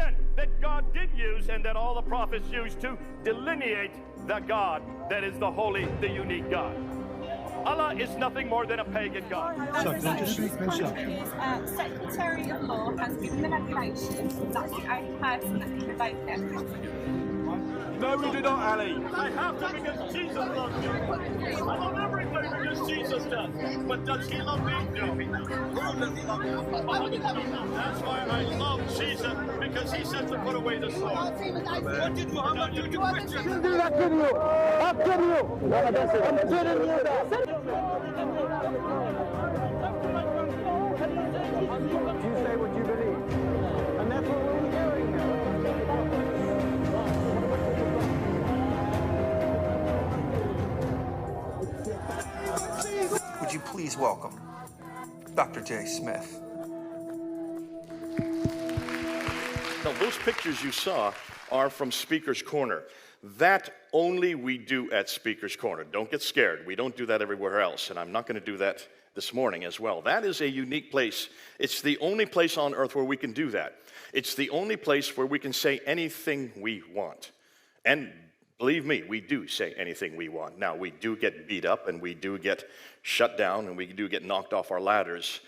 again, that God did use and that all the prophets used to delineate the God that is the holy, the unique God. Allah is nothing more than a pagan God. Secretary of Law has given the regulation. That's the only person that can revoke it. No, we do not, Ali. I have to because Jesus loves you. I love everything because Jesus does. But does he love me? No. Who does he love me? That's why I love Jesus, because he says to put away the sword. What did Muhammad do to Christians? I'll do that to you. I'll kill you. I'm kidding you that. You say what you believe. And that's what we're hearing now. Would you please welcome Dr. J. Smith? Now, those pictures you saw are from Speaker's Corner. That only we do at Speaker's Corner. Don't get scared. We don't do that everywhere else, and I'm not going to do that this morning as well. That is a unique place. It's the only place on earth where we can do that. It's the only place where we can say anything we want. And believe me, we do say anything we want. Now, we do get beat up, and we do get shut down, and we do get knocked off our ladders.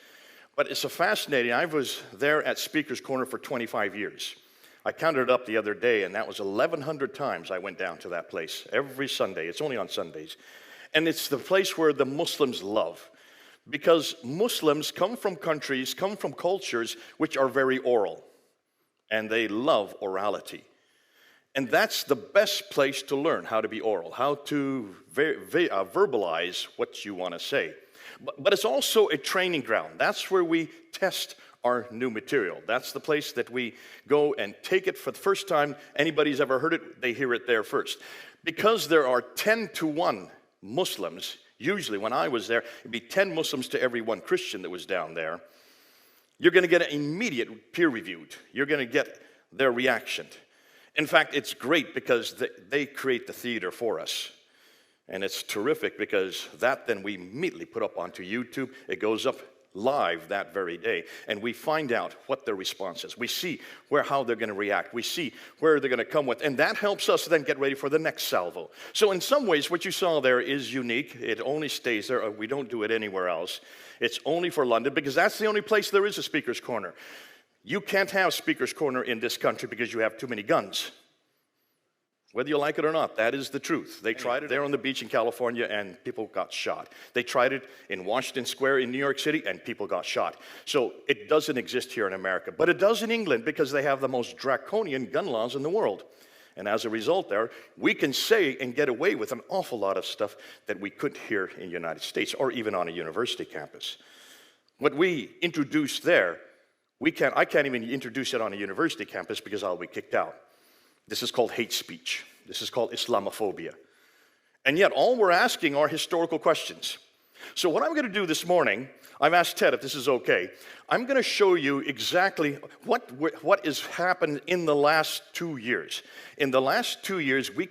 But it's a fascinating, I was there at Speaker's Corner for 25 years. I counted it up the other day, and that was 1,100 times I went down to that place every Sunday. It's only on Sundays. And it's the place where the Muslims love. Because Muslims come from countries, come from cultures which are very oral. And they love orality. And that's the best place to learn how to be oral, how to verbalize what you want to say. But it's also a training ground. That's where we test our new material. That's the place that we go and take it for the first time. Anybody's ever heard it, they hear it there first. Because there are 10 to 1 Muslims, usually when I was there, it'd be 10 Muslims to every 1 Christian that was down there. You're going to get it immediate peer-reviewed. You're going to get their reaction. In fact, it's great because they create the theater for us. And it's terrific because that then we immediately put up onto YouTube. It goes up live that very day. And we find out what their response is. We see how they're going to react. We see where they're going to come with. And that helps us then get ready for the next salvo. So in some ways, what you saw there is unique. It only stays there. We don't do it anywhere else. It's only for London because that's the only place there is a Speaker's Corner. You can't have Speaker's Corner in this country because you have too many guns. Whether you like it or not, that is the truth. They tried it there on the beach in California, and people got shot. They tried it in Washington Square in New York City, and people got shot. So it doesn't exist here in America. But it does in England because they have the most draconian gun laws in the world. And as a result there, we can say and get away with an awful lot of stuff that we couldn't here in the United States or even on a university campus. What we introduce there, I can't even introduce it on a university campus because I'll be kicked out. This is called hate speech. This is called Islamophobia. And yet, all we're asking are historical questions. So what I'm going to do this morning, I've asked Ted if this is okay. I'm going to show you exactly what has happened in the last 2 years. In the last 2 years, we've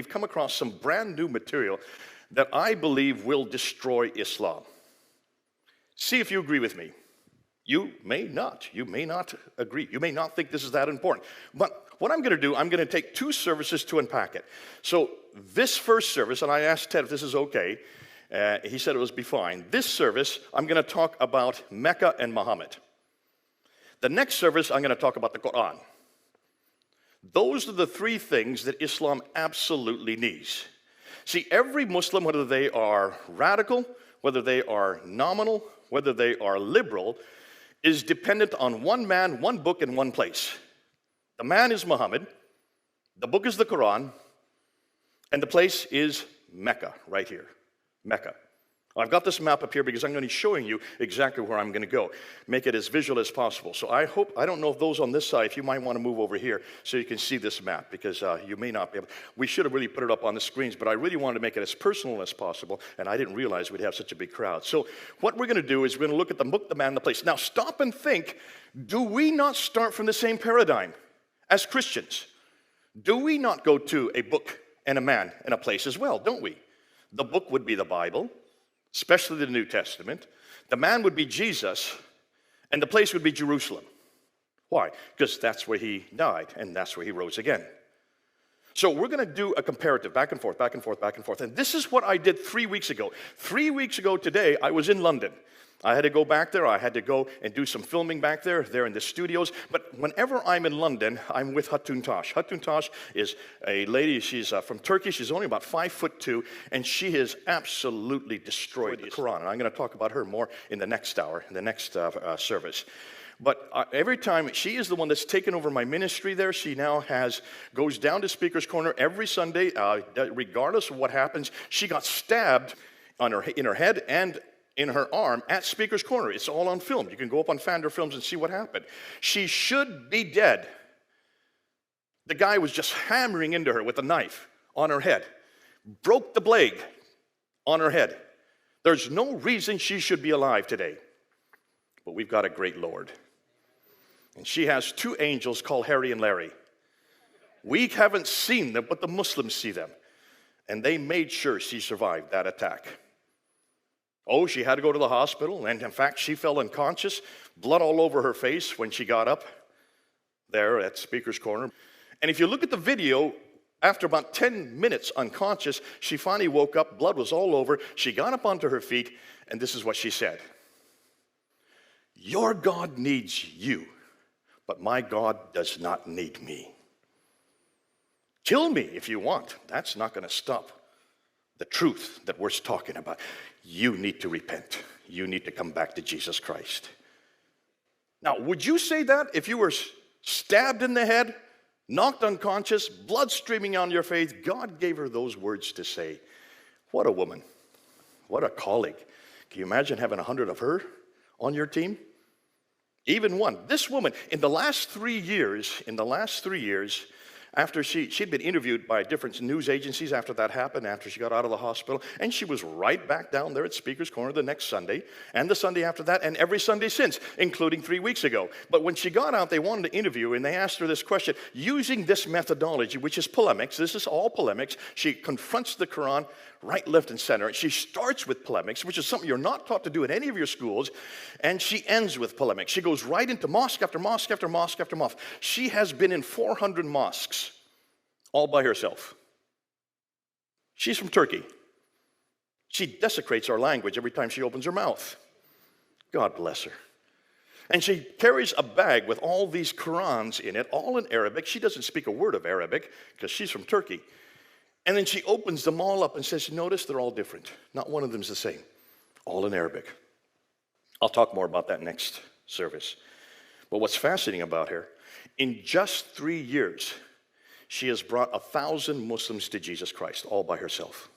come across some brand new material that I believe will destroy Islam. See if you agree with me. You may not. You may not agree. You may not think this is that important. But what I'm going to do, I'm going to take 2 services to unpack it. So this first service, and I asked Ted if this is okay. He said it would be fine. This service, I'm going to talk about Mecca and Muhammad. The next service, I'm going to talk about the Qur'an. Those are the 3 things that Islam absolutely needs. See, every Muslim, whether they are radical, whether they are nominal, whether they are liberal, is dependent on one man, one book, and one place. The man is Muhammad, the book is the Quran, and the place is Mecca, right here, Mecca. I've got this map up here because I'm going to be showing you exactly where I'm going to go. Make it as visual as possible. So I don't know if those on this side, if you might want to move over here so you can see this map because you may not be able. We should have really put it up on the screens, but I really wanted to make it as personal as possible, and I didn't realize we'd have such a big crowd. So what we're going to do is we're going to look at the book, the man, the place. Now stop and think, do we not start from the same paradigm as Christians? Do we not go to a book and a man and a place as well, don't we? The book would be the Bible, especially the New Testament. The man would be Jesus, and the place would be Jerusalem. Why? Because that's where he died, and that's where he rose again. So we're going to do a comparative, back and forth, back and forth, back and forth. And this is what I did 3 weeks ago. 3 weeks ago today, I was in London. I had to go back there. I had to go and do some filming back there. They're in the studios. But whenever I'm in London, I'm with Hatun Tash. Hatun Tash is a lady. She's from Turkey. She's only about 5'2", and she has absolutely destroyed the Qur'an. And I'm going to talk about her more in the next hour, in the next service. But every time, she is the one that's taken over my ministry there. She now goes down to Speaker's Corner every Sunday, regardless of what happens. She got stabbed in her head and in her arm at Speaker's Corner. It's all on film. You can go up on Fander Films and see what happened. She should be dead. The guy was just hammering into her with a knife on her head. Broke the blade on her head. There's no reason she should be alive today. But we've got a great Lord. And she has 2 angels called Harry and Larry. We haven't seen them, but the Muslims see them. And they made sure she survived that attack. Oh, she had to go to the hospital, and in fact, she fell unconscious, blood all over her face when she got up there at Speaker's Corner. And if you look at the video, after about 10 minutes unconscious, she finally woke up, blood was all over, she got up onto her feet, and this is what she said. Your God needs you, but my God does not need me. Kill me if you want. That's not going to stop the truth that we're talking about. You need to repent. You need to come back to Jesus Christ. Now, would you say that if you were stabbed in the head, knocked unconscious, blood streaming on your face? God gave her those words to say. What a woman. What a colleague. Can you imagine having 100 of her on your team? Even one. This woman, in the last 3 years, after she'd been interviewed by different news agencies after that happened, after she got out of the hospital, and she was right back down there at Speaker's Corner the next Sunday, and the Sunday after that, and every Sunday since, including 3 weeks ago. But when she got out, they wanted to interview her, and they asked her this question. Using this methodology, which is polemics, this is all polemics, she confronts the Quran right, left, and center. She starts with polemics, which is something you're not taught to do in any of your schools, and she ends with polemics. She goes right into mosque after mosque after mosque after mosque. She has been in 400 mosques all by herself. She's from Turkey. She desecrates our language every time she opens her mouth. God bless her. And she carries a bag with all these Qurans in it, all in Arabic. She doesn't speak a word of Arabic because she's from Turkey. And then she opens them all up and says, notice they're all different. Not one of them's the same. All in Arabic. I'll talk more about that next service. But what's fascinating about her, in just 3 years, she has brought 1,000 Muslims to Jesus Christ all by herself.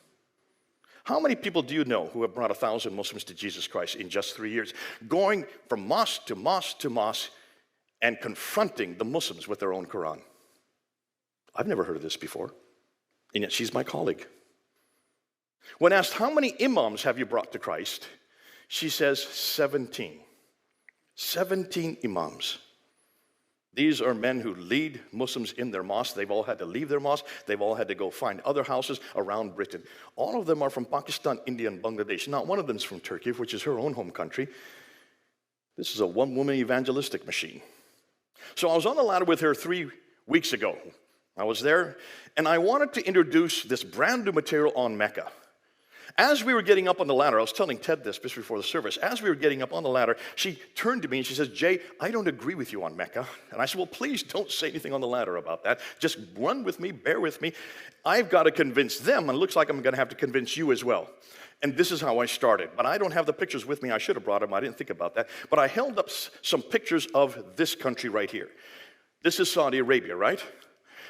How many people do you know who have brought 1,000 Muslims to Jesus Christ in just 3 years? Going from mosque to mosque to mosque and confronting the Muslims with their own Quran. I've never heard of this before. And yet she's my colleague. When asked, how many imams have you brought to Christ? She says, 17. 17 imams. These are men who lead Muslims in their mosque. They've all had to leave their mosque. They've all had to go find other houses around Britain. All of them are from Pakistan, India, and Bangladesh. Not one of them is from Turkey, which is her own home country. This is a one-woman evangelistic machine. So I was on the ladder with her 3 weeks ago. I was there, and I wanted to introduce this brand new material on Mecca. As we were getting up on the ladder, I was telling Ted this just before the service. As we were getting up on the ladder, she turned to me and she says, Jay, I don't agree with you on Mecca. And I said, well, please don't say anything on the ladder about that. Just run with me, bear with me. I've got to convince them, and it looks like I'm going to have to convince you as well. And this is how I started. But I don't have the pictures with me. I should have brought them. I didn't think about that. But I held up some pictures of this country right here. This is Saudi Arabia, right?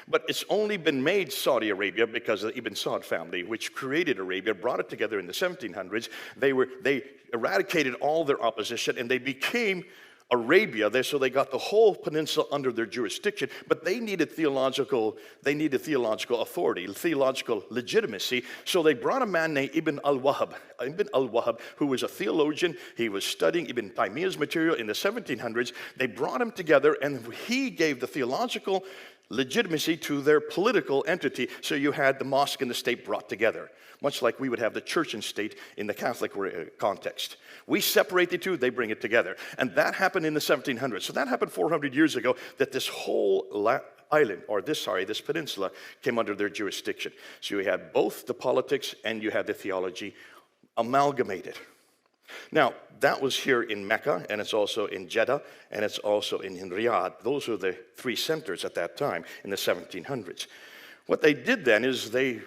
But it's only been made Saudi Arabia because of the Ibn Saud family, which created Arabia, brought it together in the 1700s. They eradicated all their opposition, and they became Arabia. So they got the whole peninsula under their jurisdiction, but they needed theological authority, theological legitimacy. So they brought a man named Ibn al-Wahhab, who was a theologian. He was studying Ibn Taymiyyah's material in the 1700s. They brought him together, and he gave the theological legitimacy to their political entity. So you had the mosque and the state brought together, much like we would have the church and state in the Catholic context. We separate the two, they bring it together. And that happened in the 1700s. So that happened 400 years ago, that this whole island, or this peninsula came under their jurisdiction. So you had both the politics and you had the theology amalgamated. Now, that was here in Mecca, and it's also in Jeddah, and it's also in Riyadh. Those were the three centers at that time in the 1700s. What they did then is they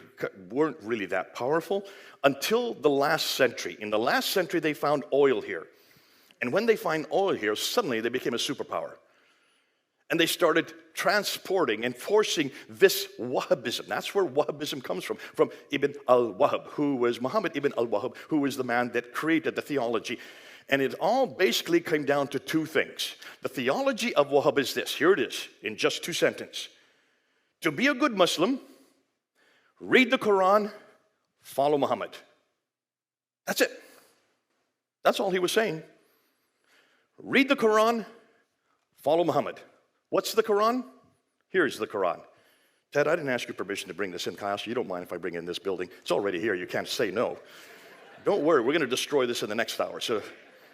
weren't really that powerful until the last century. In the last century, they found oil here. And when they find oil here, suddenly they became a superpower. And they started transporting and forcing this Wahhabism. That's where Wahhabism comes from Ibn al-Wahhab, who was Muhammad ibn al-Wahhab, who was the man that created the theology. And it all basically came down to two things. The theology of Wahhab is this. Here it is, in just two sentences. To be a good Muslim, read the Qur'an, follow Muhammad. That's it. That's all he was saying. Read the Qur'an, follow Muhammad. What's the Qur'an? Here's the Qur'an. Ted, I didn't ask you permission to bring this in class. You don't mind if I bring it in this building. It's already here. You can't say no. Don't worry. We're going to destroy this in the next hour. So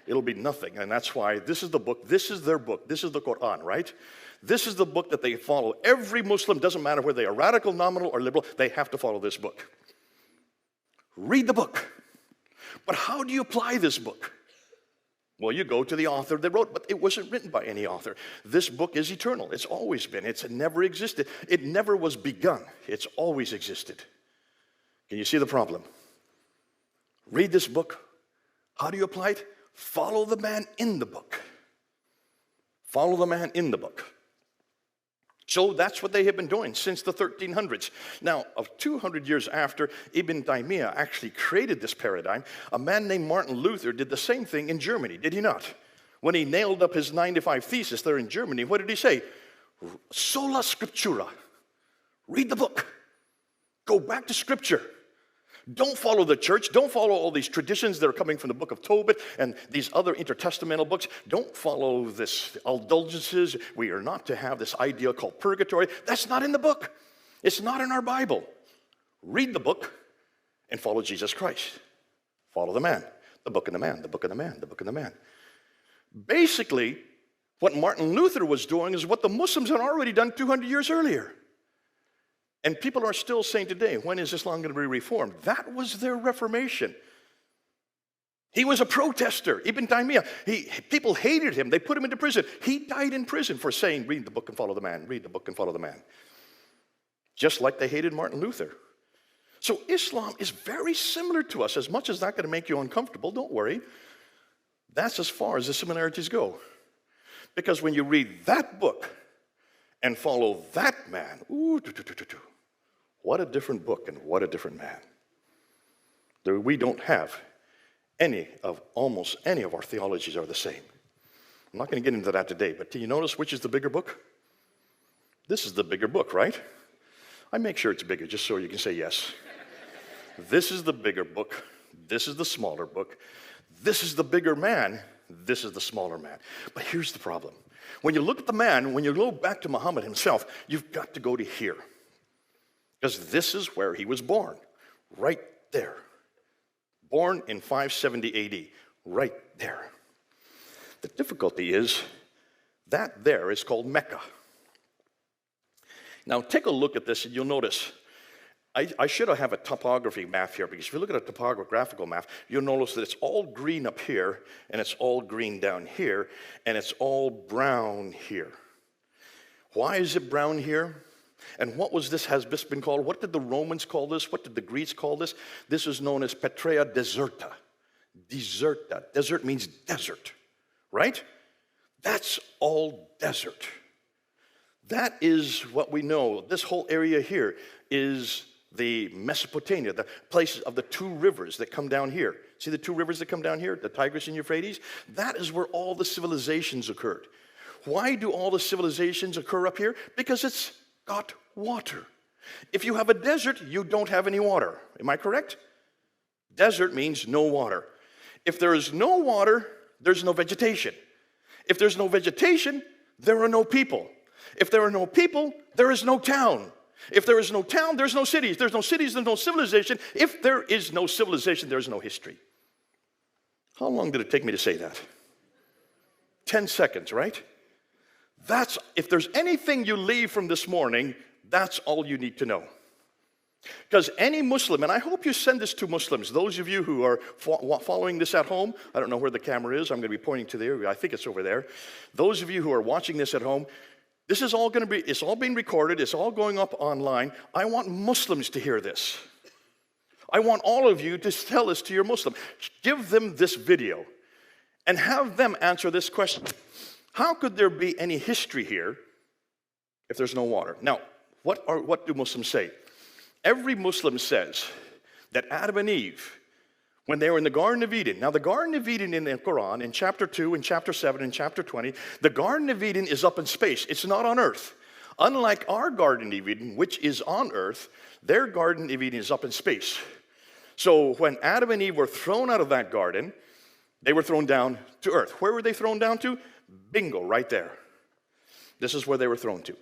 it'll be nothing. And that's why this is the book. This is their book. This is the Qur'an, right? This is the book that they follow. Every Muslim, doesn't matter whether they are radical, nominal, or liberal, they have to follow this book. Read the book. But how do you apply this book? Well, you go to the author that wrote, but it wasn't written by any author. This book is eternal. It's always been. It's never existed. It never was begun. It's always existed. Can you see the problem? Read this book. How do you apply it? Follow the man in the book. Follow the man in the book. So that's what they have been doing since the 1300s. Now, of 200 years after Ibn Taymiyyah actually created this paradigm, a man named Martin Luther did the same thing in Germany, did he not? When he nailed up his 95 thesis there in Germany, what did he say? Sola scriptura. Read the book. Go back to scripture. Don't follow the church. Don't follow all these traditions that are coming from the book of Tobit and these other intertestamental books. Don't follow this indulgences. We are not to have this idea called purgatory. That's not in the book. It's not in our Bible. Read the book and follow Jesus Christ. Follow the man. The book and the man. The book and the man. The book and the man. Basically, what Martin Luther was doing is what the Muslims had already done 200 years earlier. And people are still saying today, when is Islam going to be reformed? That was their reformation. He was a protester. Ibn Taymiyyah, people hated him. They put him into prison. He died in prison for saying, read the book and follow the man. Read the book and follow the man. Just like they hated Martin Luther. So Islam is very similar to us. As much as that's going to make you uncomfortable, don't worry. That's as far as the similarities go. Because when you read that book and follow that man, what a different book and what a different man. We don't have almost any of our theologies are the same. I'm not going to get into that today, but do you notice which is the bigger book? This is the bigger book, right? I make sure it's bigger just so you can say yes. This is the bigger book. This is the smaller book. This is the bigger man. This is the smaller man. But here's the problem. When you look at the man, when you go back to Muhammad himself, you've got to go to here. Because this is where he was born, right there. Born in 570 AD, right there. The difficulty is that there is called Mecca. Now take a look at this and you'll notice, I should have a topography map here, because if you look at a topographical map, you'll notice that it's all green up here, and it's all green down here, and it's all brown here. Why is it brown here? And what was this has this been called? What did the Romans call this? What did the Greeks call this? This is known as Petrea Deserta. Deserta. Desert means desert, right? That's all desert. That is what we know. This whole area here is the Mesopotamia, the places of the two rivers that come down here. See the two rivers that come down here, the Tigris and Euphrates? That is where all the civilizations occurred. Why do all the civilizations occur up here? Because it's got water. If you have a desert, you don't have any water. Am I correct? Desert means no water. If there is no water, there's no vegetation. If there's no vegetation, there are no people. If there are no people, there is no town. If there is no town, there's no cities. There's no cities, there's no civilization. If there is no civilization, there's no history. How long did it take me to say that? 10 seconds, right? If there's anything you leave from this morning, that's all you need to know. Because any Muslim, and I hope you send this to Muslims, those of you who are following this at home, I don't know where the camera is, I'm going to be pointing to there, I think it's over there. Those of you who are watching this at home, this is all going to be, it's all being recorded, it's all going up online. I want Muslims to hear this. I want all of you to tell this to your Muslim. Give them this video and have them answer this question. How could there be any history here if there's no water? Now, what do Muslims say? Every Muslim says that Adam and Eve, when they were in the Garden of Eden, now the Garden of Eden in the Qur'an, in chapter 2, in chapter 7, in chapter 20, the Garden of Eden is up in space. It's not on earth. Unlike our Garden of Eden, which is on earth, their Garden of Eden is up in space. So when Adam and Eve were thrown out of that garden, they were thrown down to earth. Where were they thrown down to? Bingo, right there. This is where they were thrown to.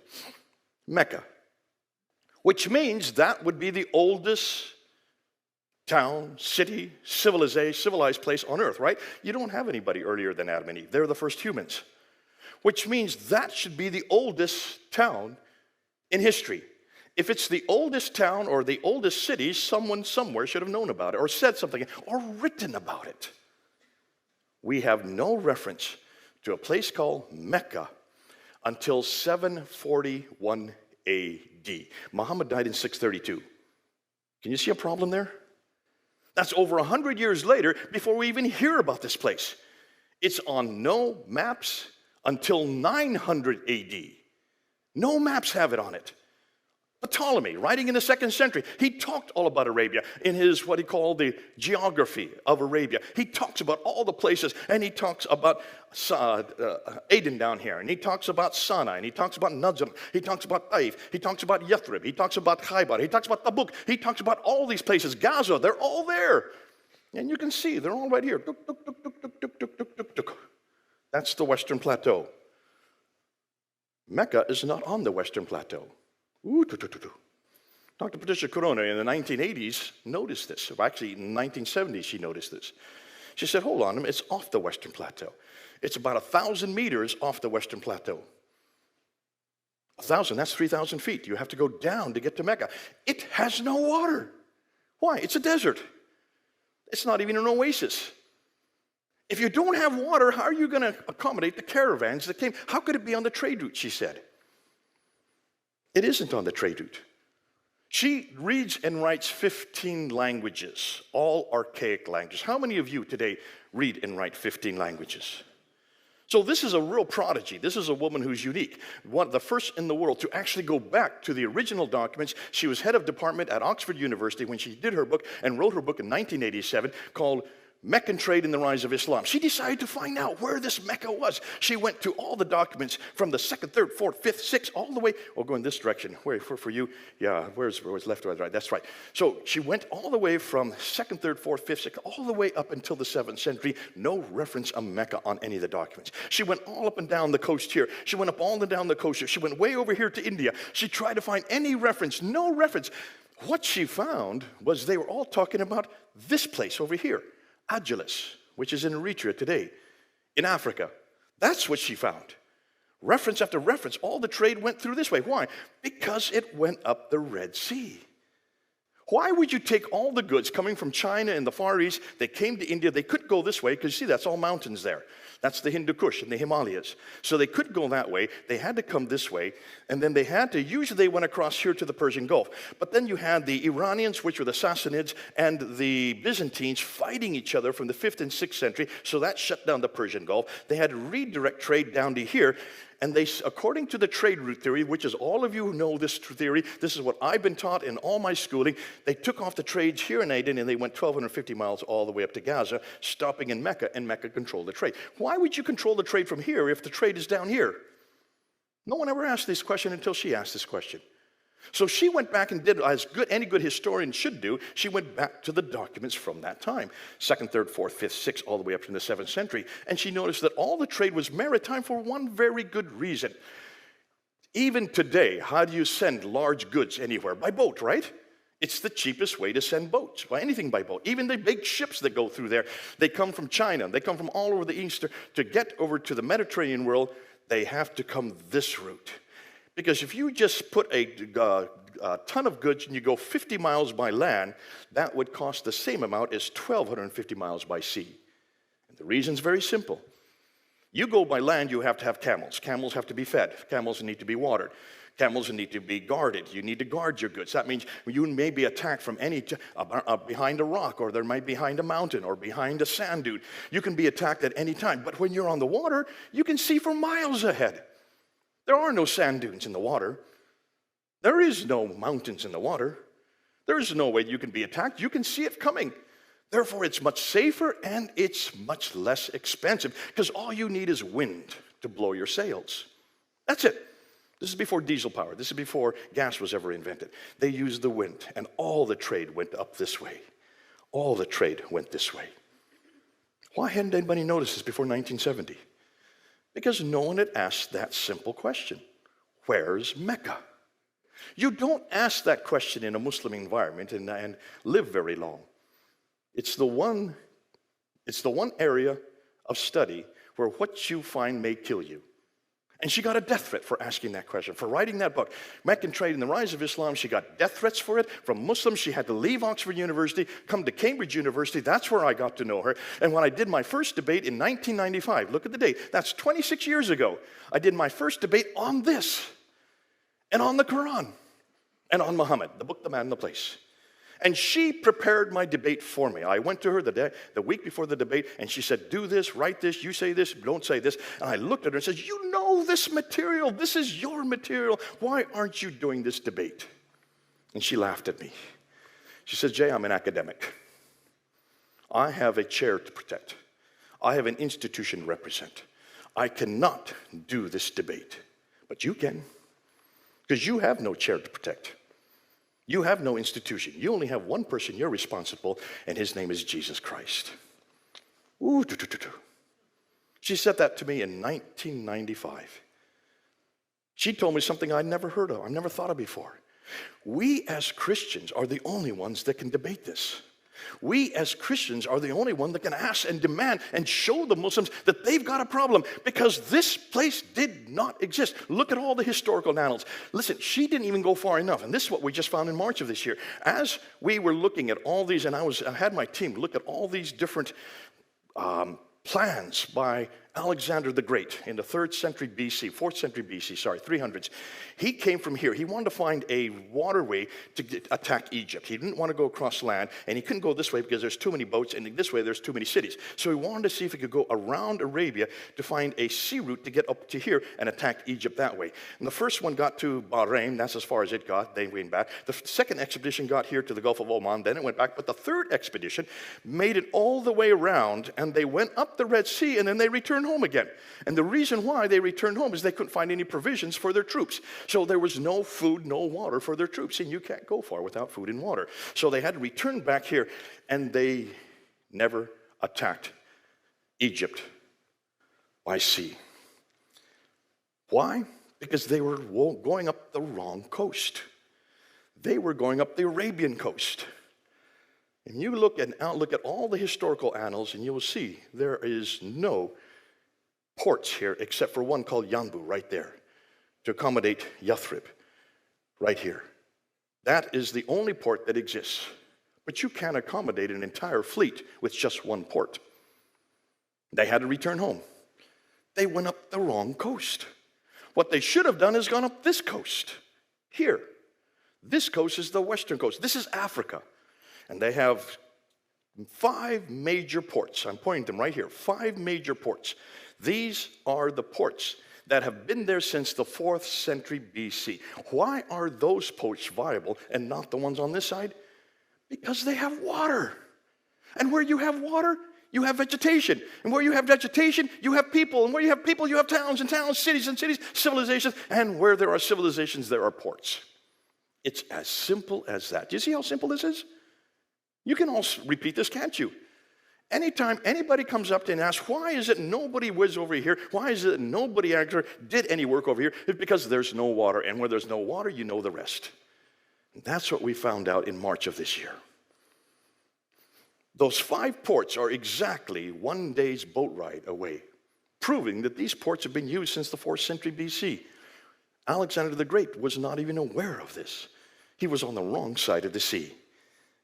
Mecca. Which means that would be the oldest town, city, civilized place on earth, right? You don't have anybody earlier than Adam and Eve. They're the first humans. Which means that should be the oldest town in history. If it's the oldest town or the oldest city, someone somewhere should have known about it or said something or written about it. We have no reference to a place called Mecca until 741 A.D. Muhammad died in 632. Can you see a problem there? That's over 100 years later before we even hear about this place. It's on no maps until 900 A.D. No maps have it on it. Ptolemy, writing in the 2nd century, he talked all about Arabia in his, what he called the geography of Arabia. He talks about all the places, and he talks about Aden down here, and he talks about Sana'a, and he talks about Najm, he talks about Taif, he talks about Yathrib, he talks about Khaybar, he talks about Tabuk, he talks about all these places, Gaza, they're all there. And you can see, they're all right here. Tuk, tuk, tuk, tuk, tuk, tuk, tuk, tuk, tuk, tuk. That's the Western Plateau. Mecca is not on the Western Plateau. Ooh, Dr. Patricia Corona in the 1980s noticed this. Actually, in the 1970s, she noticed this. She said, hold on, it's off the Western Plateau. It's about 1,000 meters off the Western Plateau. 1,000, that's 3,000 feet. You have to go down to get to Mecca. It has no water. Why? It's a desert. It's not even an oasis. If you don't have water, how are you going to accommodate the caravans that came? How could it be on the trade route, she said. It isn't on the trade route. She reads and writes 15 languages, all archaic languages. How many of you today read and write 15 languages? So this is a real prodigy. This is a woman who's unique. One of the first in the world to actually go back to the original documents. She was head of department at Oxford University when she did her book and wrote her book in 1987 called Meccan Trade and the Rise of Islam. She decided to find out where this Mecca was. She went to all the documents from the 2nd, 3rd, 4th, 5th, 6th, all the way, or go in this direction. Where for you? Yeah, where's left, right? That's right. So she went all the way from 2nd, 3rd, 4th, 5th, 6th, all the way up until the 7th century. No reference of Mecca on any of the documents. She went all up and down the coast here. She went up all and down the coast here. She went way over here to India. She tried to find any reference, no reference. What she found was they were all talking about this place over here. Agilis, which is in Eritrea today, in Africa. That's what she found. Reference after reference, all the trade went through this way. Why? Because it went up the Red Sea. Why would you take all the goods coming from China and the Far East, they came to India, they couldn't go this way, because you see, that's all mountains there. That's the Hindu Kush and the Himalayas. So they couldn't go that way, they had to come this way, and then they had to, usually they went across here to the Persian Gulf. But then you had the Iranians, which were the Sassanids, and the Byzantines fighting each other from the 5th and 6th century, so that shut down the Persian Gulf. They had to redirect trade down to here, and they, according to the trade route theory, which is all of you who know this theory, this is what I've been taught in all my schooling, they took off the trades here in Aden and they went 1,250 miles all the way up to Gaza, stopping in Mecca, and Mecca controlled the trade. Why would you control the trade from here if the trade is down here? No one ever asked this question until she asked this question. So she went back and did as any good historian should do. She went back to the documents from that time, 2nd, 3rd, 4th, 5th, 6th, all the way up to the 7th century. And she noticed that all the trade was maritime for one very good reason. Even today, how do you send large goods anywhere? By boat, right? It's the cheapest way to send boats, or anything by boat. Even the big ships that go through there, they come from China. They come from all over the East. To get over to the Mediterranean world, they have to come this route. Because if you just put a ton of goods and you go 50 miles by land, that would cost the same amount as 1,250 miles by sea. And the reason's very simple. You go by land, you have to have camels. Camels have to be fed. Camels need to be watered. Camels need to be guarded. You need to guard your goods. That means you may be attacked from behind a rock, or there might be behind a mountain, or behind a sand dune. You can be attacked at any time. But when you're on the water, you can see for miles ahead. There are no sand dunes in the water. There is no mountains in the water. There is no way you can be attacked. You can see it coming. Therefore, it's much safer and it's much less expensive, because all you need is wind to blow your sails. That's it. This is before diesel power. This is before gas was ever invented. They used the wind, and all the trade went up this way. All the trade went this way. Why hadn't anybody noticed this before 1970? Because no one had asked that simple question. Where's Mecca? You don't ask that question in a Muslim environment and live very long. It's the one area of study where what you find may kill you. And she got a death threat for asking that question, for writing that book. Meccan Trade and the Rise of Islam, she got death threats for it. From Muslims, she had to leave Oxford University, come to Cambridge University. That's where I got to know her. And when I did my first debate in 1995, look at the date, that's 26 years ago, I did my first debate on this, and on the Qur'an, and on Muhammad, the book, the man, the place. And she prepared my debate for me. I went to her the week before the debate, and she said, do this, write this, you say this, don't say this. And I looked at her and said, you know this material. This is your material. Why aren't you doing this debate? And she laughed at me. She said, Jay, I'm an academic. I have a chair to protect. I have an institution to represent. I cannot do this debate. But you can, because you have no chair to protect. You have no institution. You only have one person you're responsible, and his name is Jesus Christ. Ooh, She said that to me in 1995. She told me something I'd never heard of, I've never thought of before. We as Christians are the only ones that can debate this. We as Christians are the only one that can ask and demand and show the Muslims that they've got a problem, because this place did not exist. Look at all the historical annals. Listen, she didn't even go far enough, and this is what we just found in March of this year. As we were looking at all these, and I had my team look at all these different plans by Alexander the Great in the 4th century BC, 300s. He came from here. He wanted to find a waterway to attack Egypt. He didn't want to go across land, and he couldn't go this way because there's too many boats, and this way there's too many cities. So he wanted to see if he could go around Arabia to find a sea route to get up to here and attack Egypt that way. And the first one got to Bahrain. That's as far as it got. They went back. The second expedition got here to the Gulf of Oman. Then it went back. But the third expedition made it all the way around, and they went up the Red Sea, and then they returned home again. And the reason why they returned home is they couldn't find any provisions for their troops. So there was no food, no water for their troops, and you can't go far without food and water. So they had to return back here, and they never attacked Egypt by sea. Why? Because they were going up the wrong coast. They were going up the Arabian coast. And you look at all the historical annals, and you will see there is no ports here except for one called Yanbu right there to accommodate Yathrib right here. That is the only port that exists. But you can't accommodate an entire fleet with just one port. They had to return home. They went up the wrong coast. What they should have done is gone up this coast here. This coast is the western coast. This is Africa. And they have 5 major ports. I'm pointing them right here. 5 major ports. These are the ports that have been there since the 4th century BC. Why are those ports viable and not the ones on this side? Because they have water. And where you have water, you have vegetation. And where you have vegetation, you have people. And where you have people, you have towns and towns, cities and cities, civilizations. And where there are civilizations, there are ports. It's as simple as that. Do you see how simple this is? You can all repeat this, can't you? Anytime anybody comes up to you and asks, why is it nobody was over here? Why is it nobody actually did any work over here? It's because there's no water. And where there's no water, you know the rest. And that's what we found out in March of this year. Those 5 ports are exactly 1 day's boat ride away, proving that these ports have been used since the 4th century BC. Alexander the Great was not even aware of this. He was on the wrong side of the sea.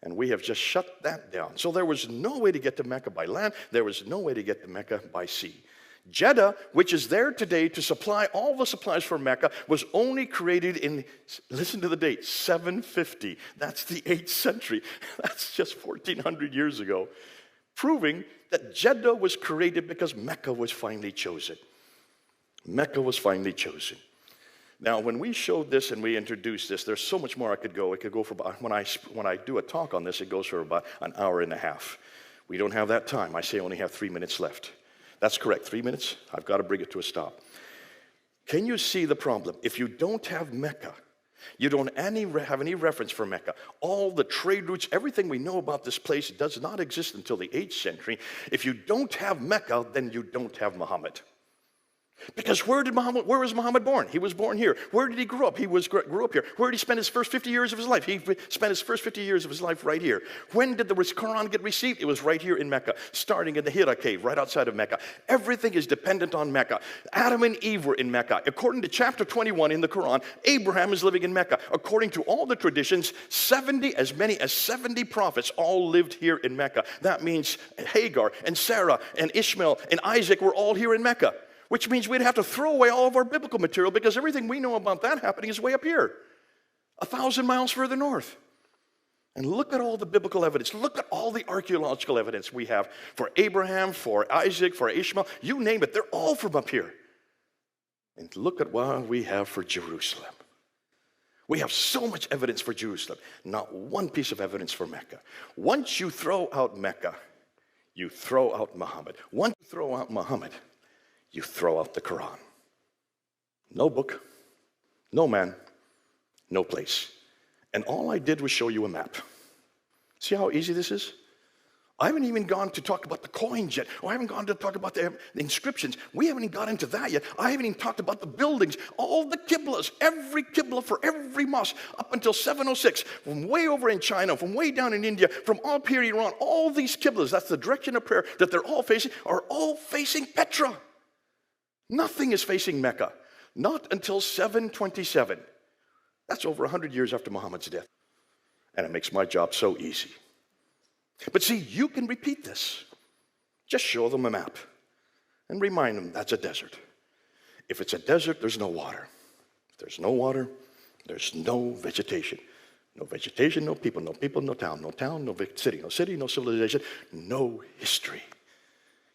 And we have just shut that down. So there was no way to get to Mecca by land. There was no way to get to Mecca by sea. Jeddah, which is there today to supply all the supplies for Mecca, was only created in, listen to the date, 750. That's the 8th century. That's just 1,400 years ago. Proving that Jeddah was created because Mecca was finally chosen. Mecca was finally chosen. Now, when we showed this and we introduced this, there's so much more I could go. It could go for about, when I do a talk on this, it goes for about an hour and a half. We don't have that time. I say I only have 3 minutes left. That's correct, 3 minutes. I've got to bring it to a stop. Can you see the problem? If you don't have Mecca, you don't have any reference for Mecca. All the trade routes, everything we know about this place does not exist until the 8th century. If you don't have Mecca, then you don't have Muhammad. Because where was Muhammad born? He was born here. Where did he grow up? He grew up here. Where did he spend his first 50 years of his life? He spent his first 50 years of his life right here. When did the Quran get received? It was right here in Mecca, starting in the Hira cave, right outside of Mecca. Everything is dependent on Mecca. Adam and Eve were in Mecca. According to chapter 21 in the Quran, Abraham is living in Mecca. According to all the traditions, as many as 70 prophets all lived here in Mecca. That means Hagar and Sarah and Ishmael and Isaac were all here in Mecca. Which means we'd have to throw away all of our biblical material because everything we know about that happening is way up here, 1,000 miles further north. And look at all the biblical evidence. Look at all the archaeological evidence we have for Abraham, for Isaac, for Ishmael. You name it, they're all from up here. And look at what we have for Jerusalem. We have so much evidence for Jerusalem, not one piece of evidence for Mecca. Once you throw out Mecca, you throw out Muhammad. Once you throw out Muhammad, you throw out the Quran. No book, no man, no place. And all I did was show you a map. See how easy this is? I haven't even gone to talk about the coins yet. I haven't gone to talk about the inscriptions. We haven't even got into that yet. I haven't even talked about the buildings, all the qiblas, every qibla for every mosque up until 706, from way over in China, from way down in India, from up here in Iran, all these qiblas, that's the direction of prayer that they're all facing, are all facing Petra. Nothing is facing Mecca, not until 727. That's over 100 years after Muhammad's death. And it makes my job so easy. But see, you can repeat this. Just show them a map and remind them that's a desert. If it's a desert, there's no water. If there's no water, there's no vegetation. No vegetation, no people, no town, no city, no civilization, no history.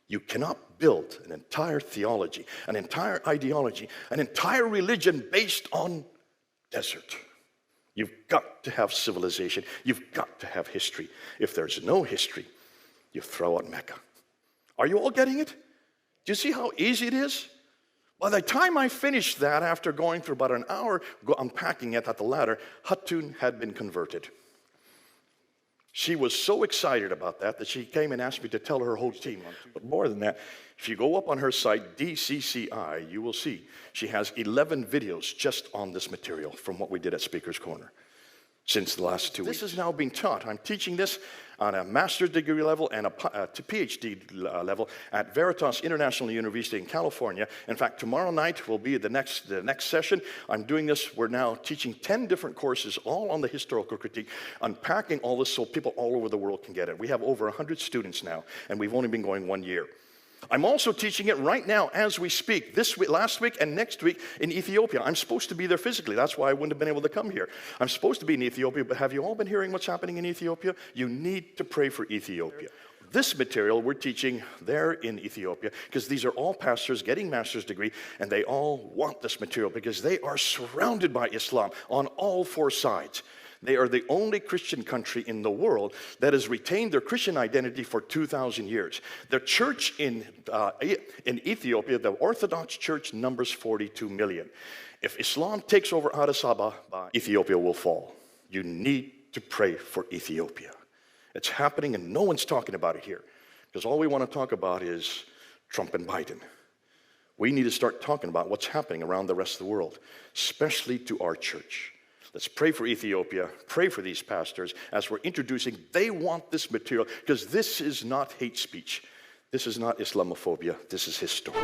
You cannot build an entire theology, an entire ideology, an entire religion based on desert. You've got to have civilization. You've got to have history. If there's no history, you throw out Mecca. Are you all getting it? Do you see how easy it is? By the time I finished that, after going through about an hour unpacking it at the ladder, Hatun had been converted. She was so excited about that she came and asked me to tell her whole team. But more than that, if you go up on her site, DCCI, you will see she has 11 videos just on this material from what we did at Speaker's Corner since the last 2 weeks. This is now being taught. I'm teaching this on a master's degree level and a PhD level at Veritas International University in California. In fact, tomorrow night will be the next session. I'm doing this. We're now teaching 10 different courses, all on the historical critique, unpacking all this so people all over the world can get it. We have over 100 students now, and we've only been going 1 year. I'm also teaching it right now as we speak, last week and next week in Ethiopia. I'm supposed to be there physically. That's why I wouldn't have been able to come here. I'm supposed to be in Ethiopia, but have you all been hearing what's happening in Ethiopia? You need to pray for Ethiopia. This material we're teaching there in Ethiopia, because these are all pastors getting master's degree, and they all want this material because they are surrounded by Islam on all 4 sides. They are the only Christian country in the world that has retained their Christian identity for 2,000 years. The church in Ethiopia, the Orthodox Church, numbers 42 million. If Islam takes over Addis Ababa, Ethiopia will fall. You need to pray for Ethiopia. It's happening and no one's talking about it here. Because all we want to talk about is Trump and Biden. We need to start talking about what's happening around the rest of the world, especially to our church. Let's pray for Ethiopia, pray for these pastors as we're introducing. They want this material because this is not hate speech. This is not Islamophobia. This is history.